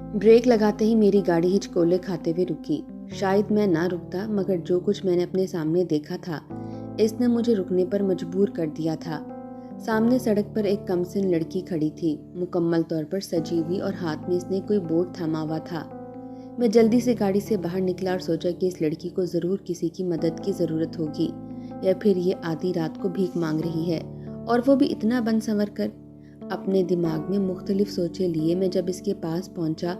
Break लगाते ही मेरी गाड़ी हिचकोले खाते हुए रुकी। शायद मैं ना रुकता, मगर जो कुछ मैंने अपने सामने देखा था इसने मुझे रुकने पर मजबूर कर दिया था। सामने सड़क पर एक कमसिन लड़की खड़ी थी, मुकम्मल तौर पर सजी हुई, और हाथ में इसने कोई बोर्ड थमा हुआ था। मैं जल्दी से गाड़ी से बाहर निकला और सोचा कि इस लड़की को ज़रूर किसी की मदद की ज़रूरत होगी, या फिर ये आधी रात को भीख मांग रही है, और वो भी इतना बन संवर कर। अपने दिमाग में मुख्तलिफ सोचें लिए मैं जब इसके पास पहुंचा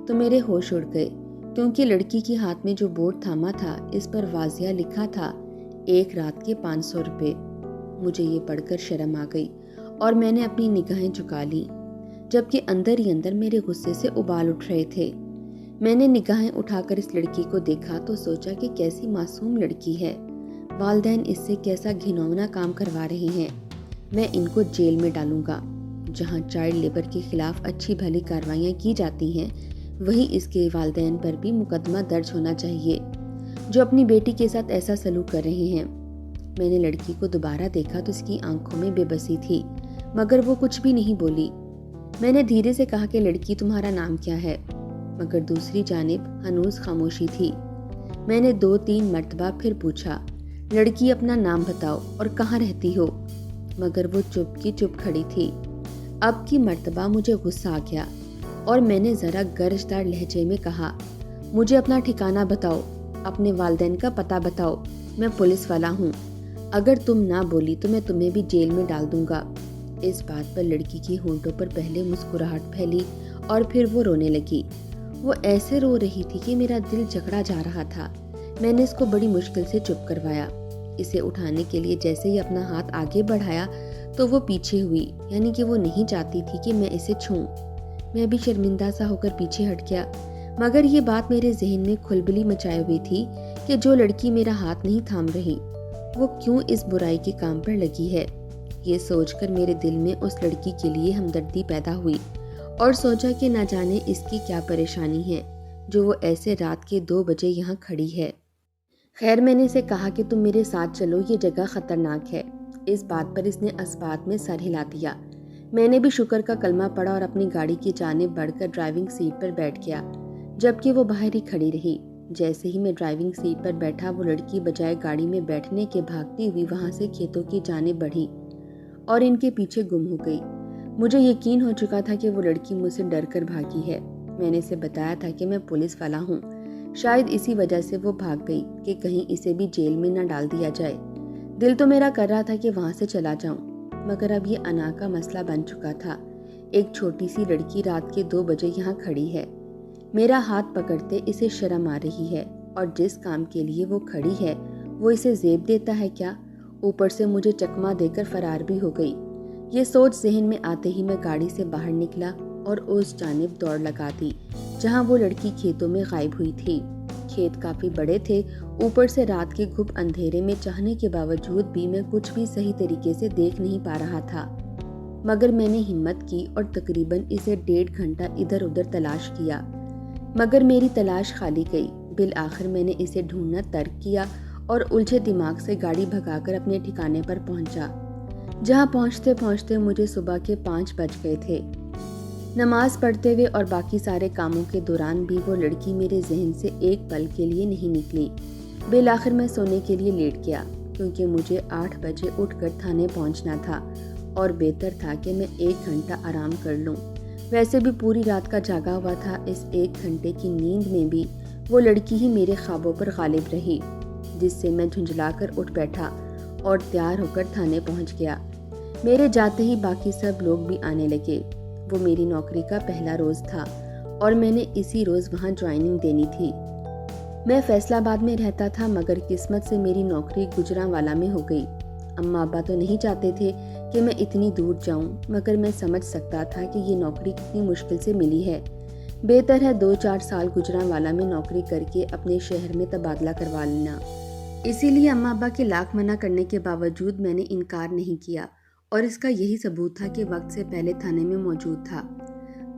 तो मेरे होश उड़ गए, क्योंकि लड़की के हाथ में जो बोर्ड थामा था इस पर वाजिया लिखा था, एक रात के 500 रुपये। मुझे ये पढ़कर शर्म आ गई और मैंने अपनी निगाहें झुका ली, जबकि अंदर ही अंदर मेरे गुस्से से उबाल उठ रहे थे। मैंने निगाहें उठाकर इस लड़की को देखा तो सोचा कि कैसी मासूम लड़की है, वालिदैन इससे कैसा घिनौना काम करवा रहे हैं। मैं इनको जेल में डालूंगा। जहां चाइल्ड लेबर के खिलाफ अच्छी भली कार्रवाइयाँ की जाती हैं, वहीं इसके वालिदैन पर भी मुकदमा दर्ज होना चाहिए, जो अपनी बेटी के साथ ऐसा सलूक कर रहे हैं। मैंने लड़की को दोबारा देखा तो इसकी आंखों में बेबसी थी, मगर वो कुछ भी नहीं बोली। मैंने धीरे से कहा कि लड़की, तुम्हारा नाम क्या है? मगर दूसरी जानिब हनूज खामोशी थी। मैंने 2-3 मर्तबा फिर पूछा, लड़की अपना नाम बताओ और कहाँ रहती हो? मगर वो चुप की चुप खड़ी थी। अब की मर्तबा मुझे गुस्सा आ गया और मैंने ज़रा गर्जदार लहजे में कहा, मुझे अपना ठिकाना बताओ, अपने वालिदैन का पता बताओ, मैं पुलिस वाला हूँ। अगर तुम ना बोली तो मैं तुम्हें भी जेल में डाल दूंगा। इस बात पर लड़की की होंठों पर पहले मुस्कुराहट फैली और फिर वो रोने लगी। वो ऐसे रो रही थी कि मेरा दिल जकड़ा जा रहा था। मैंने इसको बड़ी मुश्किल से चुप करवाया। इसे उठाने के लिए जैसे ही अपना हाथ आगे बढ़ाया तो वो पीछे हुई, यानी कि वो नहीं चाहती थी कि मैं इसे छूऊं। मैं भी शर्मिंदा सा होकर पीछे हट गया, मगर ये बात मेरे जहन में खुलबली मचाए हुई थी कि जो लड़की मेरा हाथ नहीं थाम रही, वो क्यों इस बुराई के काम पर लगी है। ये सोचकर मेरे दिल में उस लड़की के लिए हमदर्दी पैदा हुई और सोचा कि न जाने इसकी क्या परेशानी है, जो वो ऐसे रात के 2 बजे यहाँ खड़ी है। खैर, मैंने इसे कहा कि तुम मेरे साथ चलो, ये जगह खतरनाक है। इस बात पर इसने अस्बात में सर हिला दिया। मैंने भी शुक्र का कलमा पढ़ा और अपनी गाड़ी की जानिब बढ़कर ड्राइविंग सीट पर बैठ गया, जबकि वो बाहर ही खड़ी रही। जैसे ही मैं ड्राइविंग सीट पर बैठा, वो लड़की बजाय गाड़ी में बैठने के भागती हुई वहां से खेतों की जानिब बढ़ी और इनके पीछे गुम हो गई। मुझे यकीन हो चुका था कि वो लड़की मुझसे डर कर भागी है। मैंने इसे बताया था कि मैं पुलिस वाला हूँ। शायद इसी वजह से वो भाग गई कि कहीं इसे भी जेल में न डाल दिया जाए। दिल तो मेरा कर रहा था कि वहां से चला जाऊं, मगर अब ये अना का मसला बन चुका था। एक छोटी सी लड़की रात के 2 बजे यहाँ खड़ी है। मेरा हाथ पकड़ते इसे शर्म आ रही है, और जिस काम के लिए वो खड़ी है वो इसे जेब देता है क्या? ऊपर से मुझे चकमा देकर फरार भी हो गई। ये सोच जहन में आते ही मैं गाड़ी से बाहर निकला और उस जानिब दौड़ लगा दी जहाँ वो लड़की खेतों में गायब हुई थी। खेत काफी बड़े थे, ऊपर से रात के घुप अंधेरे में चाहने के बावजूद भी मैं कुछ भी सही तरीके से देख नहीं पा रहा था। मगर मैंने हिम्मत की और तकरीबन इसे 1.5 घंटा इधर उधर तलाश किया, मगर मेरी तलाश खाली गई। बिल आखिर मैंने इसे ढूंढना तर्क किया और उलझे दिमाग से गाड़ी भगाकर अपने ठिकाने पर पहुंचा, जहां पहुंचते पहुंचते मुझे सुबह के 5 बज गए थे। नमाज पढ़ते हुए और बाकी सारे कामों के दौरान भी वो लड़की मेरे जहन से एक पल के लिए नहीं निकली। बिल आखिर मैं सोने के लिए लेट गया, क्योंकि मुझे 8 बजे उठकर थाने पहुंचना था और बेहतर था कि मैं 1 घंटा आराम कर लूं। वैसे भी पूरी रात का जागा हुआ था। इस 1 घंटे की नींद में भी वो लड़की ही मेरे ख्वाबों पर गालिब रही, जिससे मैं झुंझलाकर उठ बैठा और तैयार होकर थाने पहुंच गया। मेरे जाते ही बाकी सब लोग भी आने लगे। वो मेरी नौकरी का पहला रोज़ था और मैंने इसी रोज़ वहाँ ज्वाइनिंग देनी थी। मैं फैसलाबाद में रहता था, मगर किस्मत से मेरी नौकरी गुजरांवाला में हो गई। अम्मा अब्बा तो नहीं चाहते थे कि मैं इतनी दूर जाऊं, मगर मैं समझ सकता था कि ये नौकरी कितनी मुश्किल से मिली है। बेहतर है 2-4 साल गुजरांवाला में नौकरी करके अपने शहर में तबादला करवा लेना। इसीलिए अम्मा अब्बा के लाख मना करने के बावजूद मैंने इनकार नहीं किया, और इसका यही सबूत था कि वक्त से पहले थाने में मौजूद था।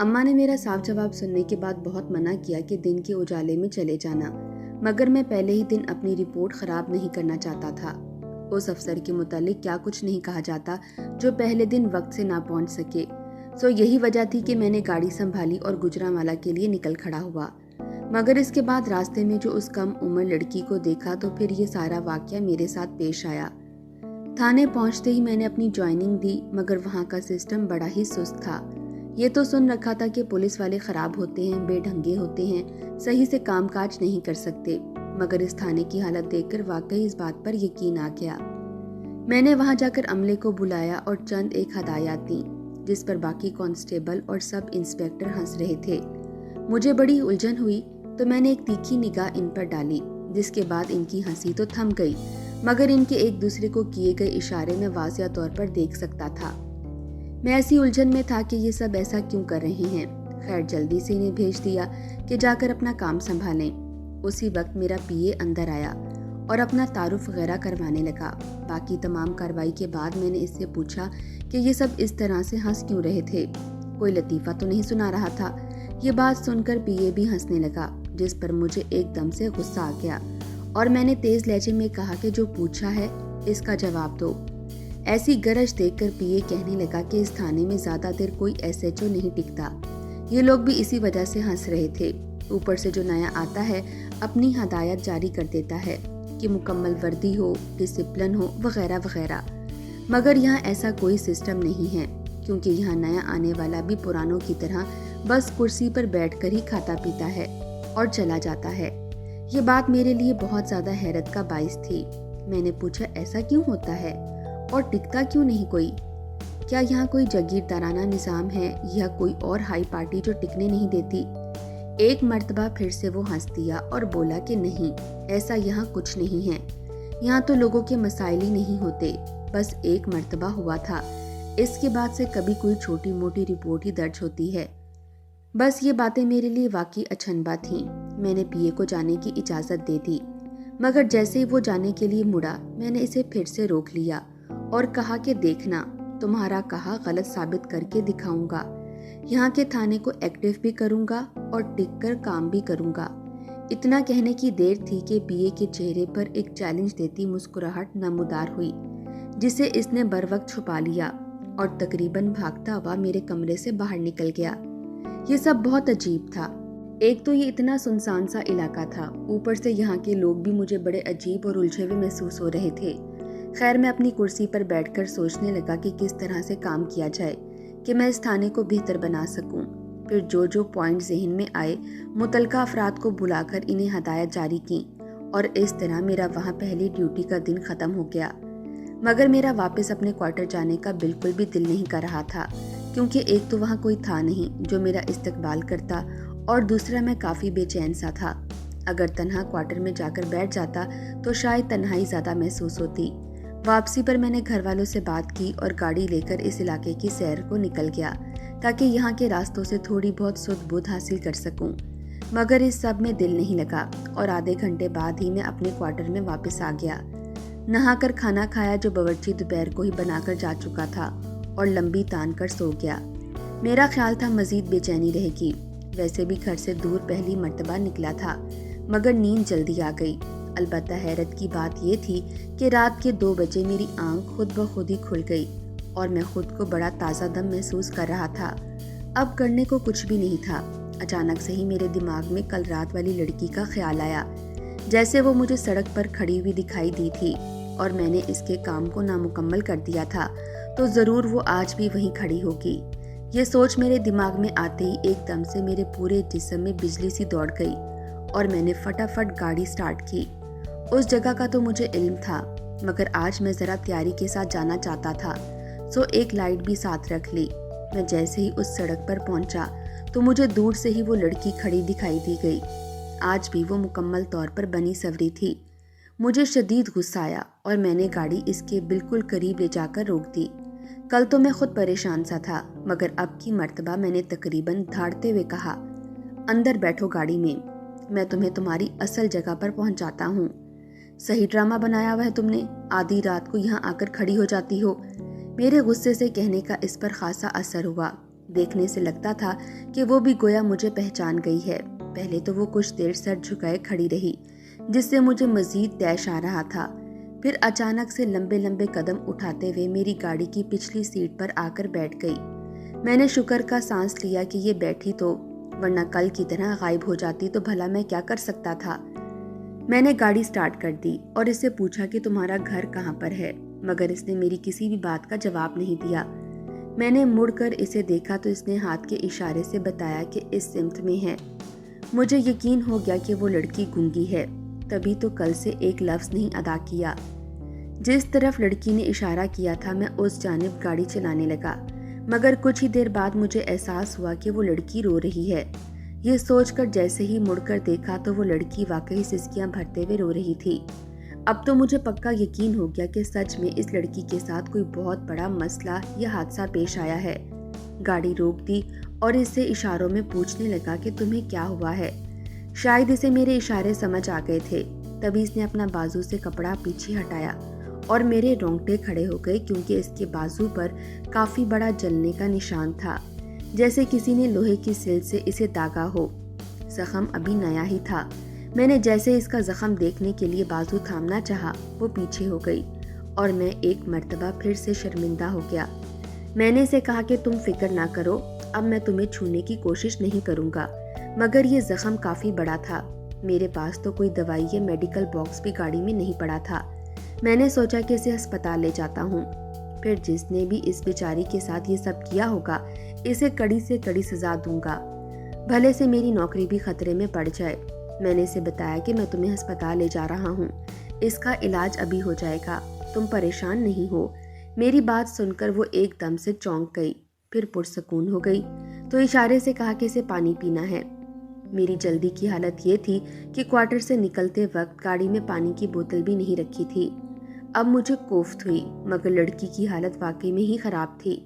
अम्मा ने मेरा साफ जवाब सुनने के बाद बहुत मना किया कि दिन के उजाले में चले जाना, मगर मैं पहले ही दिन अपनी रिपोर्ट ख़राब नहीं करना चाहता था। उस अफसर के मुतालिक क्या कुछ नहीं कहा जाता जो पहले दिन वक्त से ना पहुंच सके। यही वजह थी कि मैंने गाड़ी संभाली और गुजरांवाला के लिए निकल खड़ा हुआ। मगर इसके बाद रास्ते में जो उस कम उम्र लड़की को देखा तो फिर ये सारा वाकया मेरे साथ पेश आया। थाने पहुंचते ही मैंने अपनी ज्वाइनिंग दी, मगर वहाँ का सिस्टम बड़ा ही सुस्त था। ये तो सुन रखा था कि पुलिस वाले खराब होते हैं, बेढंगे होते हैं, सही से कामकाज नहीं कर सकते, मगर इस थाने की हालत देखकर वाकई इस बात पर यकीन आ गया। मैंने वहां जाकर अमले को बुलाया और चंद एक हदायत दी, जिस पर बाकी कांस्टेबल और सब इंस्पेक्टर हंस रहे थे। मुझे बड़ी उलझन हुई तो मैंने एक तीखी निगाह इन पर डाली, जिसके बाद इनकी हंसी तो थम गई, मगर इनके एक दूसरे को किए गए इशारे में वाज़िया तौर पर देख सकता था। मैं ऐसी उलझन में था कि ये सब ऐसा क्यों कर रहे हैं। खैर, जल्दी से इन्हें भेज दिया कि जाकर अपना काम संभालें। उसी वक्त मेरा पीए अंदर आया और अपना तारुफ वगैरह करवाने लगा। बाकी तमाम कार्रवाई के बाद मैंने इससे पूछा कि ये सब इस तरह से हंस क्यों रहे थे, कोई लतीफ़ा तो नहीं सुना रहा था। ये बात सुनकर पीए भी हंसने लगा, जिस पर मुझे एकदम से गुस्सा आ गया और मैंने तेज लहजे में कहा कि जो पूछा है इसका जवाब दो। ऐसी गरज देखकर पीए कहने लगा कि इस थाने में ज्यादा देर कोई एसएचओ नहीं टिकता। ये लोग भी इसी वजह से हंस रहे थे। ऊपर से जो नया आता है अपनी हदायत जारी कर देता है कि मुकम्मल वर्दी हो, डिसिप्लिन हो, वगैरह वगैरह। मगर यहाँ ऐसा कोई सिस्टम नहीं है, क्योंकि यहाँ नया आने वाला भी पुरानों की तरह बस कुर्सी पर बैठकर ही खाता पीता है और चला जाता है। ये बात मेरे लिए बहुत ज़्यादा हैरत का बाइस थी। मैंने पूछा, ऐसा क्यों होता है और टिकता क्यों नहीं कोई? क्या यहाँ कोई जागीरदाराना निज़ाम है या कोई और हाई पार्टी जो टिकने नहीं देती? एक मर्तबा फिर से वो हंस दिया और बोला कि नहीं, ऐसा यहाँ कुछ नहीं है। यहाँ तो लोगों के मसाइल ही नहीं होते, बस एक मर्तबा हुआ था। इसके बाद से कभी कोई छोटी मोटी रिपोर्ट ही दर्ज होती है। बस ये बातें मेरे लिए वाकई अचंभा थीं। मैंने पीए को जाने की इजाज़त दे दी, मगर जैसे ही वो जाने के लिए मुड़ा, मैंने इसे फिर से रोक लिया और कहा कि देखना, तुम्हारा कहा गलत साबित करके दिखाऊंगा। यहाँ के थाने को एक्टिव भी करूंगा और टिक कर काम भी करूंगा। इतना कहने की देर थी कि पीए के चेहरे पर एक चैलेंज देती मुस्कुराहट नमूदार हुई, जिसे इसने बर वक्त छुपा लिया और तकरीबन भागता हुआ मेरे कमरे से बाहर निकल गया। ये सब बहुत अजीब था। एक तो ये इतना सुनसान सा इलाका था, ऊपर से यहाँ के लोग भी मुझे बड़े अजीब और उलझे हुए महसूस हो रहे थे। खैर, मैं अपनी कुर्सी पर बैठकर सोचने लगा कि किस तरह से काम किया जाए कि मैं इस थाने को बेहतर बना सकूं। फिर जो जो पॉइंट जहन में आए, मुतलका अफराद को बुलाकर इन्हें हदायत जारी की और इस तरह मेरा वहाँ पहली ड्यूटी का दिन ख़त्म हो गया। मगर मेरा वापस अपने क्वार्टर जाने का बिल्कुल भी दिल नहीं कर रहा था, क्योंकि एक तो वहाँ कोई था नहीं जो मेरा इस्तकबाल करता और दूसरा मैं काफ़ी बेचैन सा था। अगर तन्हा क्वार्टर में जाकर बैठ जाता तो शायद तन्हाई ज़्यादा महसूस होती। वापसी पर मैंने घर वालों से बात की और गाड़ी लेकर इस इलाके की सैर को निकल गया, ताकि यहाँ के रास्तों से थोड़ी बहुत सुध बुध हासिल कर सकूँ। मगर इस सब में दिल नहीं लगा और आधे घंटे बाद ही मैं अपने क्वार्टर में वापस आ गया। नहाकर खाना खाया जो बावर्ची दोपहर को ही बनाकर जा चुका था, और लंबी तान कर सो गया। मेरा ख्याल था मजीद बेचैनी रहेगी। वैसे भी घर से दूर पहली मर्तबा निकला था, मगर नींद जल्दी आ गई। अलबत्ता हैरत की बात यह थी कि रात के 2 बजे मेरी आंख खुद ब खुद ही खुल गई और मैं खुद को बड़ा ताज़ा दम महसूस कर रहा था। अब करने को कुछ भी नहीं था। अचानक से ही मेरे दिमाग में कल रात वाली लड़की का ख्याल आया, जैसे वो मुझे सड़क पर खड़ी हुई दिखाई दी थी और मैंने इसके काम को नामुकम्मल कर दिया था, तो ज़रूर वो आज भी वहीं खड़ी होगी। ये सोच मेरे दिमाग में आते ही एकदम से मेरे पूरे जिस्म में बिजली सी दौड़ गई और मैंने फटाफट गाड़ी स्टार्ट की। उस जगह का तो मुझे इल्म था, मगर आज मैं ज़रा तैयारी के साथ जाना चाहता था, सो एक लाइट भी साथ रख ली। मैं जैसे ही उस सड़क पर पहुंचा तो मुझे दूर से ही वो लड़की खड़ी दिखाई दी गई। आज भी वो मुकम्मल तौर पर बनी सवरी थी। मुझे शदीद गुस्सा आया और मैंने गाड़ी इसके बिल्कुल करीब ले जाकर रोक दी। कल तो मैं खुद परेशान सा था, मगर अब की मर्तबा मैंने तकरीबन धाड़ते हुए कहा, अंदर बैठो गाड़ी में, मैं तुम्हें तुम्हारी असल जगह पर पहुंचाता हूँ। सही ड्रामा बनाया हुआ है तुमने, आधी रात को यहाँ आकर खड़ी हो जाती हो। मेरे गुस्से से कहने का इस पर खासा असर हुआ। देखने से लगता था कि वो भी गोया मुझे पहचान गई है। पहले तो वो कुछ देर सर झुकाए खड़ी रही, जिससे मुझे मजीद तैश आ रहा था। फिर अचानक से लंबे लंबे कदम उठाते हुए मेरी गाड़ी की पिछली सीट पर आकर बैठ गई। میں نے شکر کا سانس لیا کہ یہ بیٹھی تو، ورنہ کل کی طرح غائب ہو جاتی تو بھلا میں کیا کر سکتا تھا۔ میں نے گاڑی سٹارٹ کر دی اور اس سے پوچھا کہ تمہارا گھر کہاں پر ہے، مگر اس نے میری کسی بھی بات کا جواب نہیں دیا۔ میں نے مڑ کر اسے دیکھا تو اس نے ہاتھ کے اشارے سے بتایا کہ اس سمت میں ہے۔ مجھے یقین ہو گیا کہ وہ لڑکی گونگی ہے، تبھی تو کل سے ایک لفظ نہیں ادا کیا۔ جس طرف لڑکی نے اشارہ کیا تھا میں اس جانب گاڑی چلانے لگا، مگر کچھ ہی دیر بعد مجھے احساس ہوا کہ وہ لڑکی رو رہی ہے۔ یہ سوچ کر جیسے ہی مڑ کر دیکھا تو وہ لڑکی واقعی سسکیاں بھرتے ہوئے رو رہی تھی۔ اب تو مجھے پکا یقین ہو گیا کہ سچ میں اس لڑکی کے ساتھ کوئی بہت بڑا مسئلہ یا حادثہ پیش آیا ہے۔ گاڑی روک دی اور اس سے اشاروں میں پوچھنے لگا کہ تمہیں کیا ہوا ہے۔ شاید اسے میرے اشارے سمجھ آ گئے تھے، تبھی اس نے اپنا بازو سے کپڑا پیچھے ہٹایا اور میرے رونگٹے کھڑے ہو گئے، کیونکہ اس کے بازو پر کافی بڑا جلنے کا نشان تھا، جیسے کسی نے لوہے کی سل سے اسے داغا ہو۔ زخم ابھی نیا ہی تھا۔ میں نے جیسے اس کا زخم دیکھنے کے لیے بازو تھامنا چاہا، وہ پیچھے ہو گئی اور میں ایک مرتبہ پھر سے شرمندہ ہو گیا۔ میں نے اسے کہا کہ تم فکر نہ کرو، اب میں تمہیں چھونے کی کوشش نہیں کروں گا، مگر یہ زخم کافی بڑا تھا۔ میرے پاس تو کوئی دوائی یا میڈیکل باکس بھی گاڑی میں نہیں پڑا تھا۔ میں نے سوچا کہ اسے ہسپتال لے جاتا ہوں، پھر جس نے بھی اس بیچاری کے ساتھ یہ سب کیا ہوگا اسے کڑی سے کڑی سزا دوں گا، بھلے سے میری نوکری بھی خطرے میں پڑ جائے۔ میں نے اسے بتایا کہ میں تمہیں ہسپتال لے جا رہا ہوں، اس کا علاج ابھی ہو جائے گا، تم پریشان نہیں ہو۔ میری بات سن کر وہ ایک دم سے چونک گئی، پھر پرسکون ہو گئی تو اشارے سے کہا کہ اسے پانی پینا ہے۔ میری جلدی کی حالت یہ تھی کہ کوارٹر سے نکلتے وقت گاڑی میں پانی کی بوتل بھی نہیں رکھی تھی۔ اب مجھے کوفت ہوئی، مگر لڑکی کی حالت واقعی میں ہی خراب تھی۔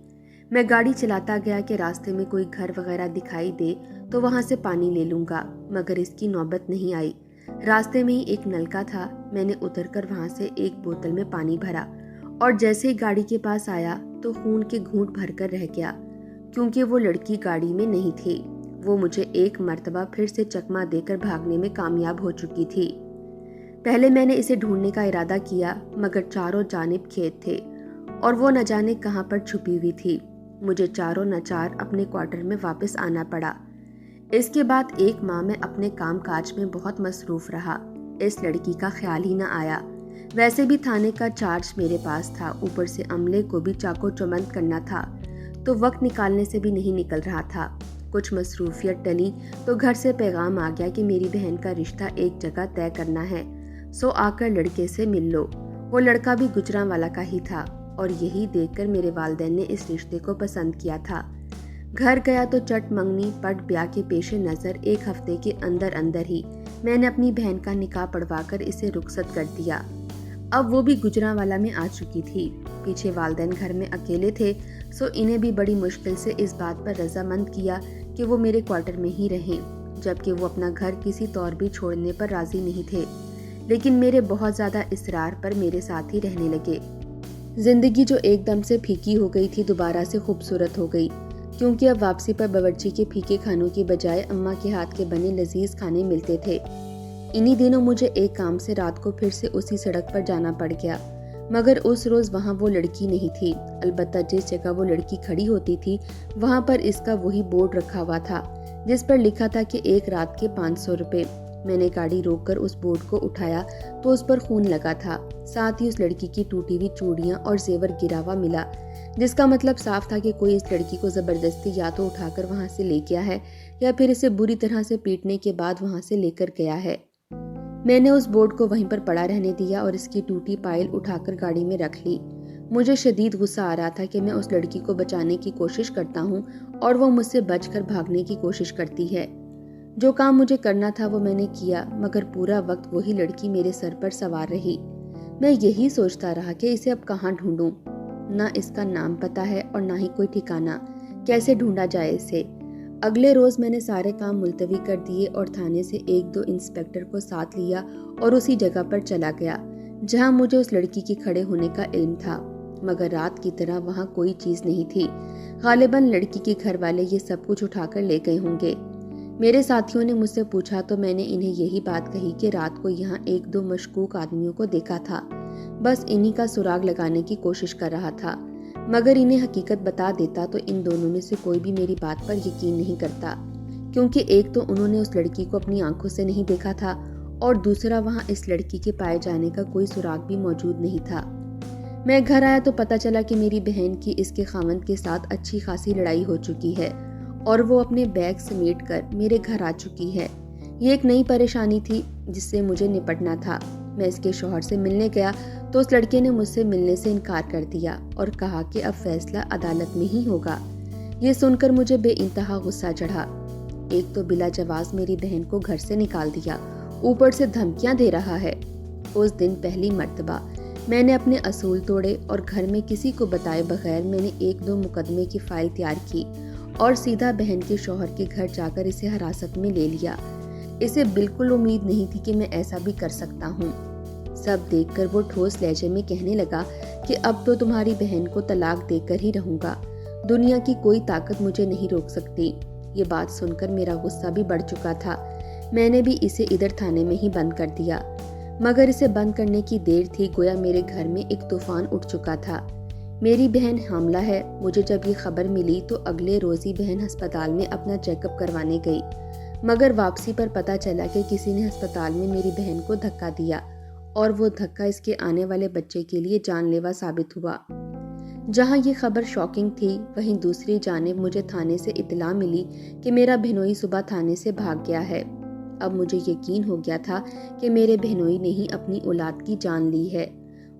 میں گاڑی چلاتا گیا کہ راستے میں کوئی گھر وغیرہ دکھائی دے تو وہاں سے پانی لے لوں گا، مگر اس کی نوبت نہیں آئی۔ راستے میں ہی ایک نلکا تھا، میں نے اتر کر وہاں سے ایک بوتل میں پانی بھرا اور جیسے ہی گاڑی کے پاس آیا تو خون کے گھونٹ بھر کر رہ گیا، کیونکہ وہ لڑکی گاڑی میں نہیں تھی۔ وہ مجھے ایک مرتبہ پھر سے چکما دے کر بھاگنے میں کامیاب ہو چکی تھی۔ پہلے میں نے اسے ڈھونڈنے کا ارادہ کیا، مگر چاروں جانب کھیت تھے اور وہ نہ جانے کہاں پر چھپی ہوئی تھی۔ مجھے چاروں ناچار اپنے کوارٹر میں واپس آنا پڑا۔ اس کے بعد ایک ماہ میں اپنے کام کاج میں بہت مصروف رہا، اس لڑکی کا خیال ہی نہ آیا۔ ویسے بھی تھانے کا چارج میرے پاس تھا، اوپر سے عملے کو بھی چاقو چمند کرنا تھا، تو وقت نکالنے سے بھی نہیں نکل رہا تھا۔ کچھ مصروفیت ٹلی تو گھر سے پیغام آ گیا کہ میری بہن کا رشتہ ایک جگہ طے کرنا ہے، سو آ کر لڑکے سے مل لو۔ وہ لڑکا بھی گجراں والا کا ہی تھا اور یہی دیکھ کر میرے والدین نے اس رشتے کو پسند کیا تھا۔ گھر گیا تو چٹ منگنی پٹ بیاہ کے پیش نظر ایک ہفتے کے اندر ہی میں نے اپنی بہن کا نکاح پڑھوا کر اسے رخصت کر دیا۔ اب وہ بھی گجراں والا میں آ چکی تھی۔ پیچھے والدین گھر میں اکیلے تھے، سو انہیں بھی بڑی مشکل سے اس بات پر رضامند کیا کہ وہ میرے کوارٹر میں ہی رہیں، جبکہ وہ اپنا گھر کسی طور بھی چھوڑنے پر راضی نہیں تھے، لیکن میرے بہت زیادہ اصرار پر میرے ساتھ ہی رہنے لگے۔ زندگی جو ایک دم سے پھیکی ہو گئی تھی دوبارہ سے خوبصورت ہو گئی، کیونکہ اب واپسی پر باورچی کے پھیکے کھانوں کی بجائے اماں کے ہاتھ کے بنے لذیذ کھانے ملتے تھے۔ انہی دنوں مجھے ایک کام سے رات کو پھر سے اسی سڑک پر جانا پڑ گیا، مگر اس روز وہاں وہ لڑکی نہیں تھی، البتہ جس جگہ وہ لڑکی کھڑی ہوتی تھی وہاں پر اس کا وہی بورڈ رکھا ہوا تھا جس پر لکھا تھا کہ ایک رات کے 500 روپے۔ میں نے گاڑی روک کر اس بورڈ کو اٹھایا تو اس پر خون لگا تھا، ساتھ ہی اس لڑکی کی ٹوٹی ہوئی چوڑیاں اور زیور گرا ہوا ملا، جس کا مطلب صاف تھا کہ کوئی اس لڑکی کو زبردستی یا تو اٹھا کر وہاں سے لے گیا ہے یا پھر اسے بری طرح سے پیٹنے کے بعد وہاں سے لے کر گیا ہے۔ میں نے اس بورڈ کو وہیں پر پڑا رہنے دیا اور اس کی ٹوٹی پائل اٹھا کر گاڑی میں رکھ لی۔ مجھے شدید غصہ آ رہا تھا کہ میں اس لڑکی کو بچانے کی کوشش کرتا ہوں اور وہ مجھ سے بچ کر بھاگنے کی کوشش کرتی ہے۔ جو کام مجھے کرنا تھا وہ میں نے کیا، مگر پورا وقت وہی لڑکی میرے سر پر سوار رہی۔ میں یہی سوچتا رہا کہ اسے اب کہاں ڈھونڈوں، نہ اس کا نام پتہ ہے اور نہ ہی کوئی ٹھکانہ، کیسے ڈھونڈا جائے اسے۔ اگلے روز میں نے سارے کام ملتوی کر دیے اور تھانے سے 1-2 انسپیکٹر کو ساتھ لیا اور اسی جگہ پر چلا گیا جہاں مجھے اس لڑکی کے کھڑے ہونے کا علم تھا، مگر رات کی طرح وہاں کوئی چیز نہیں تھی۔ غالباً لڑکی کے گھر والے یہ سب کچھ اٹھا کر لے گئے ہوں گے۔ میرے ساتھیوں نے مجھ سے پوچھا تو میں نے انہیں یہی بات کہی کہ رات کو یہاں 1-2 مشکوک آدمیوں کو دیکھا تھا، بس انہی کا سراغ لگانے کی کوشش کر رہا تھا۔ मगर इन्हें हकीकत बता देता तो इन दोनों में से कोई भी मेरी बात पर यकीन नहीं करता, क्योंकि एक तो उन्होंने उस लड़की को अपनी आंखों से नहीं देखा था और दूसरा वहाँ इस लड़की के पाए जाने का कोई सुराग भी मौजूद नहीं था। मैं घर आया तो पता चला कि मेरी बहन की इसके खावंद के साथ अच्छी खासी लड़ाई हो चुकी है और वो अपने बैग समेट कर मेरे घर आ चुकी है। ये एक नई परेशानी थी जिससे मुझे निपटना था। मैं इसके शौहर से मिलने गया तो उस लड़के ने मुझसे मिलने से इनकार कर दिया और कहा कि अब फैसला अदालत में ही होगा। ये सुनकर मुझे बेइंतहा गुस्सा चढ़ा। एक तो बिला जवाज मेरी बहन को घर से निकाल दिया, ऊपर से धमकियां दे रहा है। उस दिन पहली मर्तबा मैंने अपने असूल तोड़े और घर में किसी को बताए बगैर मैंने 1-2 मुकदमे की फाइल तैयार की और सीधा बहन के शौहर के घर जाकर इसे हिरासत में ले लिया। इसे बिल्कुल उम्मीद नहीं थी कि मैं ऐसा भी कर सकता हूँ। सब देखकर वो ठोस लहजे में कहने लगा कि अब तो तुम्हारी बहन को तलाक देकर ही रहूंगा, दुनिया की कोई ताकत मुझे नहीं रोक सकती। ये बात सुनकर मेरा गुस्सा भी बढ़ चुका था। मैंने भी इसे इधर थाने में ही बंद कर दिया, मगर इसे बंद करने की देर थी, गोया मेरे घर में एक तूफान उठ चुका था। मेरी बहन हामला है। मुझे जब ये खबर मिली तो अगले रोज ही बहन अस्पताल में अपना चेकअप करवाने गई, मगर वापसी पर पता चला कि किसी ने अस्पताल में मेरी बहन को धक्का दिया और वो धक्का इसके आने वाले बच्चे के लिए जानलेवा साबित हुआ। जहां ये खबर शॉकिंग थी, वहीं दूसरी जानिब मुझे थाने से इत्तला मिली कि मेरा बहनोई सुबह थाने से भाग गया है। अब मुझे यकीन हो गया था कि मेरे बहनोई ने ही अपनी औलाद की जान ली है।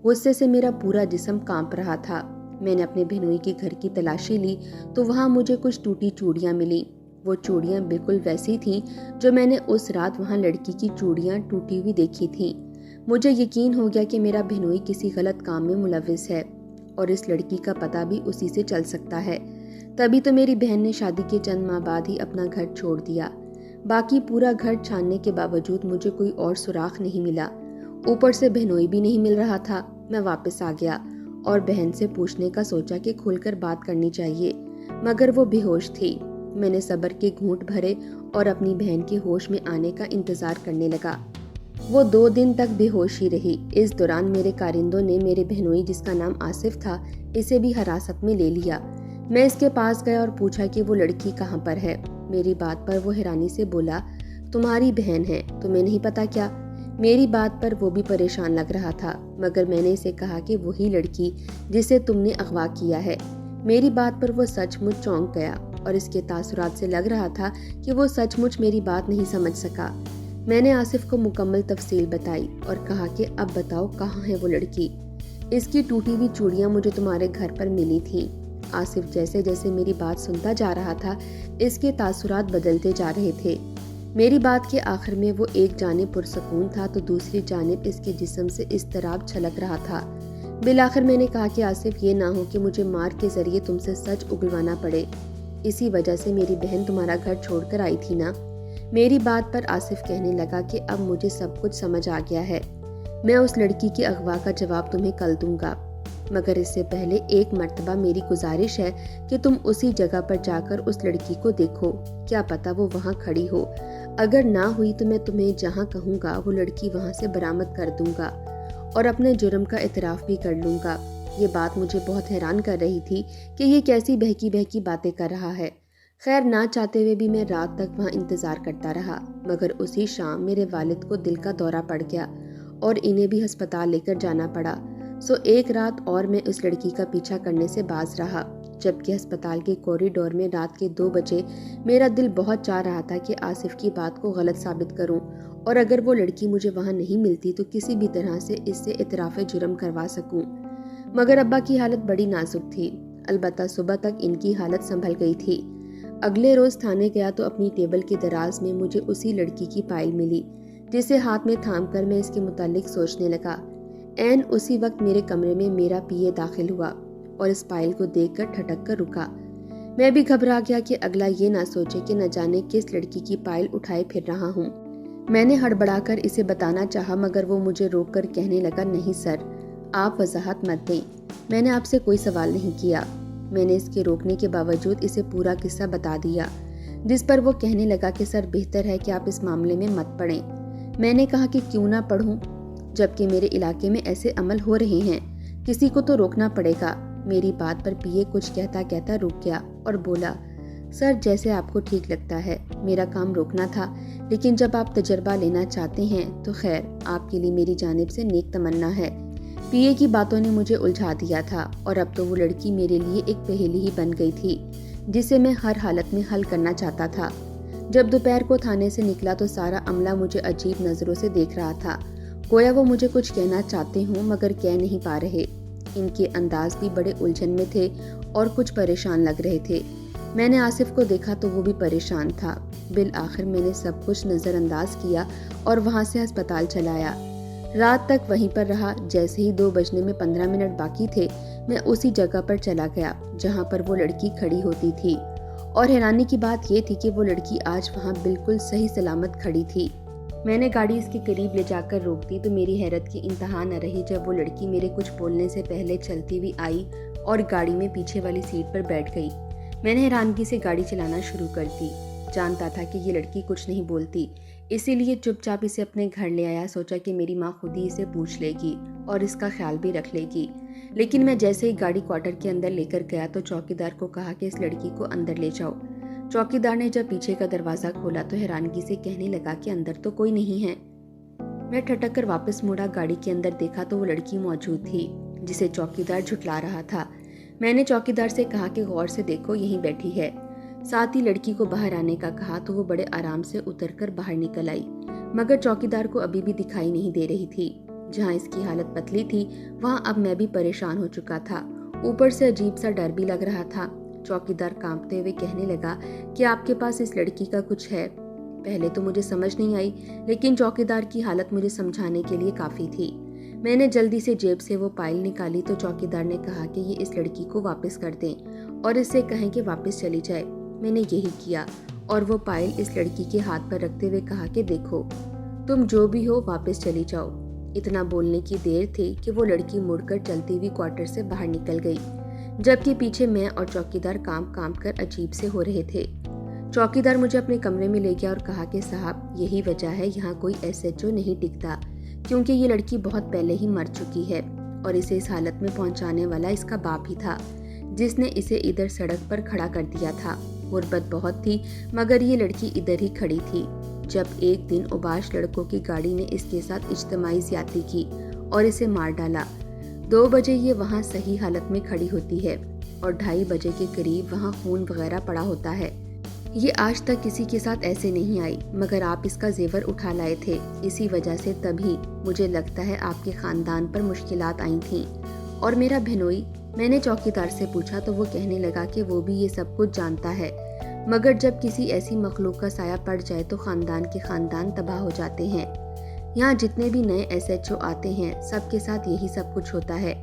गुस्से से मेरा पूरा जिस्म कांप रहा था। मैंने अपने बहनोई के घर की तलाशी ली तो वहां मुझे कुछ टूटी चूड़ियां मिली। वो चूड़ियां बिल्कुल वैसी थीं जो मैंने उस रात वहां लड़की की चूड़ियां टूटी हुई देखी थीं। मुझे यकीन हो गया कि मेरा बहनोई किसी गलत काम में मुलविस है और इस लड़की का पता भी उसी से चल सकता है। तभी तो मेरी बहन ने शादी के चंद माह बाद ही अपना घर छोड़ दिया। बाकी पूरा घर छानने के बावजूद मुझे कोई और सुराख नहीं मिला। ऊपर से बहनोई भी नहीं मिल रहा था। मैं वापस आ गया और बहन से पूछने का सोचा कि खुलकर बात करनी चाहिए, मगर वो बेहोश थी। मैंने सब्र के घूंट भरे और अपनी बहन के होश में आने का इंतजार करने लगा। वो 2 दिन तक बेहोश ही रही। इस दौरान मेरे कारिंदों ने मेरे बहनोई, जिसका नाम आसिफ था, इसे भी हिरासत में ले लिया। मैं इसके पास गया और पूछा कि वो लड़की कहाँ पर है। मेरी बात पर वो हैरानी से बोला, तुम्हारी बहन है, तुम्हें नहीं पता क्या? मेरी बात पर वो भी परेशान लग रहा था, मगर मैंने इसे कहा कि वही लड़की जिसे तुमने अगवा किया है। मेरी बात पर वो सचमुच चौंक गया और इसके तासुरात से लग रहा था कि वो सचमुच मेरी बात नहीं समझ सका। मैंने आसिफ को मुकम्मल तफसील बताई और कहा कि अब बताओ कहाँ है वो लड़की? इसकी टूटी हुई चूड़ियाँ मुझे तुम्हारे घर पर मिली थीं। आसिफ जैसे जैसे मेरी बात सुनता जा रहा था, इसके तासुरात बदलते जा रहे थे। मेरी बात के आखिर में वो एक जानिब पुरसकून था तो दूसरी जानिब इसके जिस्म से इज़्तिराब छलक रहा था। बिलाखिर मैंने कहा कि आसिफ, ये ना हो कि मुझे मार के जरिए तुमसे सच उगलवाना पड़े। इसी वजह से मेरी बहन तुम्हारा घर छोड़कर आई थी ना? मेरी बात पर आसिफ कहने लगा कि अब मुझे सब कुछ समझ आ गया है। मैं उस लड़की के अगवा का जवाब तुम्हें कल दूंगा, मगर इससे पहले एक मर्तबा मेरी गुजारिश है कि तुम उसी जगह पर जाकर उस लड़की को देखो। क्या पता वो वहाँ खड़ी हो। अगर ना हुई तो मैं तुम्हें जहाँ कहूँगा वो लड़की वहाँ से बरामद कर दूंगा और अपने जुर्म का इतराफ़ भी कर लूँगा। ये बात मुझे बहुत हैरान कर रही थी कि ये कैसी बहकी बहकी बातें कर रहा है। खैर, ना चाहते हुए भी मैं रात तक वहाँ इंतज़ार करता रहा, मगर उसी शाम मेरे वालिद को दिल का दौरा पड़ गया और इन्हें भी अस्पताल लेकर जाना पड़ा। सो एक रात और मैं उस लड़की का पीछा करने से बाज रहा, जबकि अस्पताल के कॉरिडोर में रात के 2 बजे मेरा दिल बहुत चाह रहा था कि आसिफ की बात को गलत साबित करूं और अगर वो लड़की मुझे वहां नहीं मिलती तो किसी भी तरह से इससे इतराफ़े जुर्म करवा सकूं। मगर अब्बा की हालत बड़ी नाजुक थी। अलबत्ता सुबह तक इनकी हालत संभल गई थी। अगले रोज़ थाने गया तो अपनी टेबल के दराज में मुझे उसी लड़की की फाइल मिली, जिसे हाथ में थाम कर मैं इसके मुतालिक सोचने लगा। ऐन उसी वक्त मेरे कमरे में मेरा पीए दाखिल हुआ और इस फाइल को देखकर ठटक कर रुका। मैं भी घबरा गया कि अगला ये ना सोचे कि न जाने किस लड़की की फाइल उठाए फिर रहा हूँ। मैंने हड़बड़ाकर इसे बताना चाहा, मगर वो मुझे रोक कर कहने लगा, नहीं सर, आप वजाहत मत दें, मैंने आपसे कोई सवाल नहीं किया। मैंने इसके रोकने के बावजूद इसे पूरा किस्सा बता दिया, जिस पर वो कहने लगा कि सर, बेहतर है कि आप इस मामले में मत पड़ें। मैंने कहा कि क्यों ना पढ़ूं, जबकि मेरे इलाके में ऐसे अमल हो रहे हैं, किसी को तो रोकना पड़ेगा। मेरी बात पर पीए कुछ कहता कहता रुक गया और बोला, सर जैसे आपको ठीक लगता है, मेरा काम रोकना था, लेकिन जब आप तजर्बा लेना चाहते हैं तो खैर आपके लिए मेरी जानिब से नेक तमन्ना है। पीए की बातों ने मुझे उलझा दिया था और अब तो वो लड़की मेरे लिए एक पहेली ही बन गई थी जिसे मैं हर हालत में हल करना चाहता था। जब दोपहर को थाने से निकला तो सारा अमला मुझे अजीब नज़रों से देख रहा था, गोया वो मुझे कुछ कहना चाहते हों मगर कह नहीं पा रहे। इनके अंदाज भी बड़े उलझन में थे और कुछ परेशान लग रहे थे। मैंने आसिफ को देखा तो वो भी परेशान था। बिल आखिर मैंने सब कुछ नज़रअंदाज किया और वहाँ से अस्पताल चलाया। रात तक वहीं पर रहा। जैसे ही 2 बजने में 15 मिनट बाकी थे, मैं उसी जगह पर चला गया जहाँ पर वो लड़की खड़ी होती थी। और हैरानी की बात ये थी कि वो लड़की आज वहाँ बिल्कुल सही सलामत खड़ी थी। मैंने गाड़ी इसके करीब ले जाकर रोक दी तो मेरी हैरत की इंतहा न रही जब वो लड़की मेरे कुछ बोलने से पहले चलती हुई आई और गाड़ी में पीछे वाली सीट पर बैठ गई। मैंने हैरानगी से गाड़ी चलाना शुरू कर दी। जानता था कि ये लड़की कुछ नहीं बोलती, इसीलिए चुपचाप इसे अपने घर ले आया। सोचा कि मेरी माँ खुद ही इसे पूछ लेगी और इसका ख्याल भी रख लेगी। लेकिन मैं जैसे ही गाड़ी क्वार्टर के अंदर लेकर गया तो चौकीदार को कहा कि इस लड़की को अंदर ले जाओ। चौकीदार ने जब पीछे का दरवाज़ा खोला तो हैरानगी से कहने लगा कि अंदर तो कोई नहीं है। मैं ठटक कर वापस मुड़ा, गाड़ी के अंदर देखा तो वो लड़की मौजूद थी जिसे चौकीदार झुठला रहा था। मैंने चौकीदार से कहा कि गौर से देखो, यहीं बैठी है। साथ ही लड़की को बाहर आने का कहा तो वो बड़े आराम से उतरकर बाहर निकल आई, मगर चौकीदार को अभी भी दिखाई नहीं दे रही थी। जहाँ इसकी हालत पतली थी वहाँ अब मैं भी परेशान हो चुका था। ऊपर से अजीब सा डर भी लग रहा था। चौकीदार कांपते हुए कहने लगा कि आपके पास इस लड़की का कुछ है। पहले तो मुझे समझ नहीं आई, लेकिन चौकीदार की हालत मुझे समझाने के लिए काफ़ी थी। मैंने जल्दी से जेब से वो पायल निकाली तो चौकीदार ने कहा कि ये इस लड़की को वापस कर दें और इससे कहें कि वापस चली जाए। मैंने यही किया और वो पायल इस लड़की के हाथ पर रखते हुए कहा कि देखो, तुम जो भी हो वापस चली जाओ। इतना बोलने की देर थी कि वो लड़की मुड़कर चलती हुई क्वार्टर से बाहर निकल गई, जबकि पीछे मैं और चौकीदार काम कर अजीब से हो रहे थे। चौकीदार मुझे अपने कमरे में ले गया और कहा कि साहब, यही वजह है यहाँ कोई एसएचओ नहीं टिकता, क्योंकि ये लड़की बहुत पहले ही मर चुकी है और इसे इस हालत में पहुंचाने वाला इसका बाप ही था, जिसने इसे इधर सड़क पर खड़ा कर दिया था। गुर्बत बहुत थी मगर ये लड़की इधर ही खड़ी थी जब एक दिन उबाश लड़कों की गाड़ी ने इसके साथ इज्तिमाई ज्यादती की और इसे मार डाला। 2 बजे ये वहाँ सही हालत में खड़ी होती है और 2:30 बजे के करीब वहाँ खून वगैरह पड़ा होता है। ये आज तक किसी के साथ ऐसे नहीं आई, मगर आप इसका जेवर उठा लाए थे, इसी वजह से तभी मुझे लगता है आपके खानदान पर मुश्किलात आई थीं। और मेरा बहनोई, मैंने चौकीदार से पूछा तो वो कहने लगा कि वो भी ये सब कुछ जानता है, मगर जब किसी ऐसी मखलूक का साया पड़ जाए तो खानदान के खानदान तबाह हो जाते हैं। यहाँ जितने भी नए एसएचओ आते हैं सबके साथ यही सब कुछ होता है,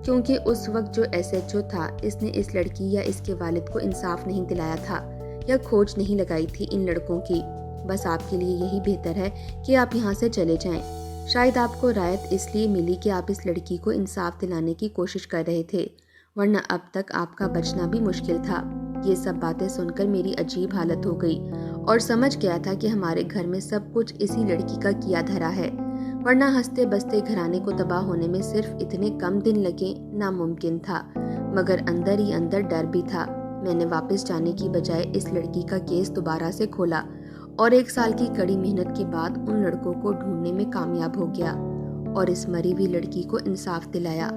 क्योंकि उस वक्त जो एसएचओ था इसने इस लड़की या इसके वालिद को इंसाफ नहीं दिलाया था या खोज नहीं लगाई थी इन लड़कों की। बस आपके लिए यही बेहतर है कि आप यहाँ से चले जाएं। शायद आपको रायत इसलिए मिली कि आप इस लड़की को इंसाफ दिलाने की कोशिश कर रहे थे, वरना अब तक आपका बचना भी मुश्किल था। ये सब बातें सुनकर मेरी अजीब हालत हो गई और समझ गया था कि हमारे घर में सब कुछ इसी लड़की का किया धरा है, वरना हंसते बसते घराने को तबाह होने में सिर्फ इतने कम दिन लगे नामुमकिन था। मगर अंदर ही अंदर डर भी था। मैंने वापस जाने की बजाय इस लड़की का केस दोबारा से खोला और 1 साल की कड़ी मेहनत के बाद उन लड़कों को ढूंढने में कामयाब हो गया और इस मरी हुई लड़की को इंसाफ दिलाया।